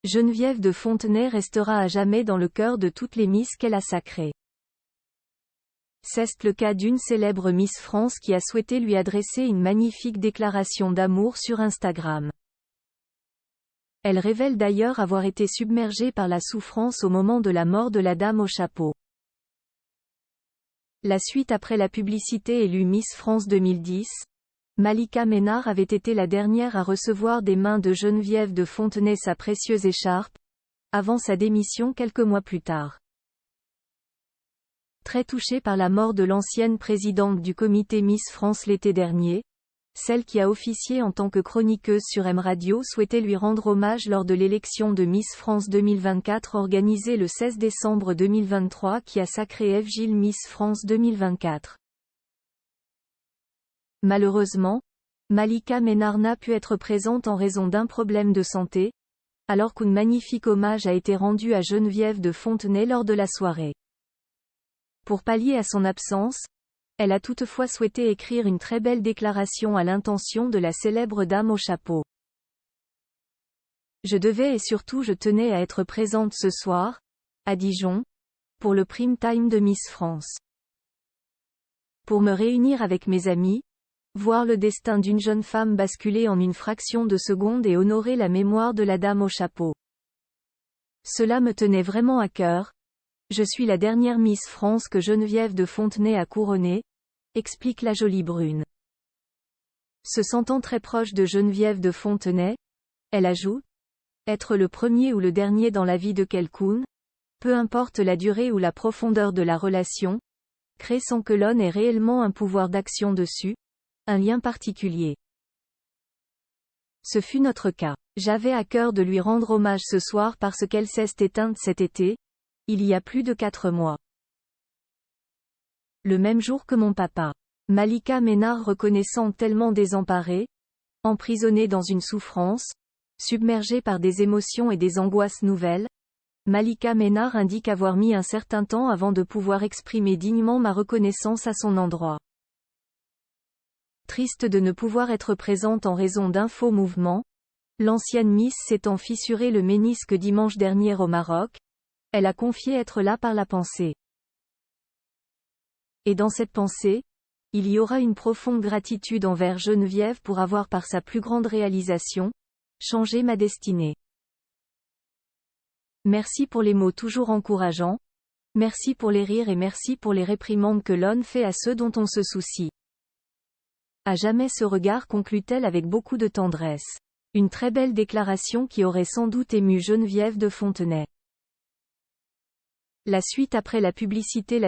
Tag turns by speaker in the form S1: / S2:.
S1: Geneviève de Fontenay restera à jamais dans le cœur de toutes les Miss qu'elle a sacrées. C'est le cas d'une célèbre Miss France qui a souhaité lui adresser une magnifique déclaration d'amour sur Instagram. Elle révèle d'ailleurs avoir été submergée par la souffrance au moment de la mort de la dame au chapeau. La suite après la publicité élue Miss France 2010, Malika Ménard avait été la dernière à recevoir des mains de Geneviève de Fontenay sa précieuse écharpe, avant sa démission quelques mois plus tard. Très touchée par la mort de l'ancienne présidente du comité Miss France l'été dernier, celle qui a officié en tant que chroniqueuse sur M Radio souhaitait lui rendre hommage lors de l'élection de Miss France 2024 organisée le 16 décembre 2023 qui a sacré Eve Gilles Miss France 2024. Malheureusement, Malika Ménard n'a pu être présente en raison d'un problème de santé, alors qu'un magnifique hommage a été rendu à Geneviève de Fontenay lors de la soirée. Pour pallier à son absence, elle a toutefois souhaité écrire une très belle déclaration à l'intention de la célèbre dame au chapeau. Je devais et surtout je tenais à être présente ce soir, à Dijon, pour le prime time de Miss France. Pour me réunir avec mes amis, voir le destin d'une jeune femme basculer en une fraction de seconde et honorer la mémoire de la dame au chapeau. Cela me tenait vraiment à cœur. Je suis la dernière Miss France que Geneviève de Fontenay a couronnée, explique la jolie brune. Se sentant très proche de Geneviève de Fontenay, elle ajoute, être le premier ou le dernier dans la vie de quelqu'un, peu importe la durée ou la profondeur de la relation, crée sans que l'on ait réellement un pouvoir d'action dessus, un lien particulier. Ce fut notre cas. J'avais à cœur de lui rendre hommage ce soir parce qu'elle s'est éteinte cet été, il y a plus de 4 mois. Le même jour que mon papa. Malika Ménard reconnaissant tellement désemparée, emprisonnée dans une souffrance, submergée par des émotions et des angoisses nouvelles, Malika Ménard indique avoir mis un certain temps avant de pouvoir exprimer dignement ma reconnaissance à son endroit. Triste de ne pouvoir être présente en raison d'un faux mouvement, l'ancienne Miss s'étant fissuré le ménisque dimanche dernier au Maroc, elle a confié être là par la pensée. Et dans cette pensée, il y aura une profonde gratitude envers Geneviève pour avoir par sa plus grande réalisation, changé ma destinée. Merci pour les mots toujours encourageants, merci pour les rires et merci pour les réprimandes que l'on fait à ceux dont on se soucie. À jamais ce regard conclut-elle avec beaucoup de tendresse. Une très belle déclaration qui aurait sans doute ému Geneviève de Fontenay. La suite après la publicité.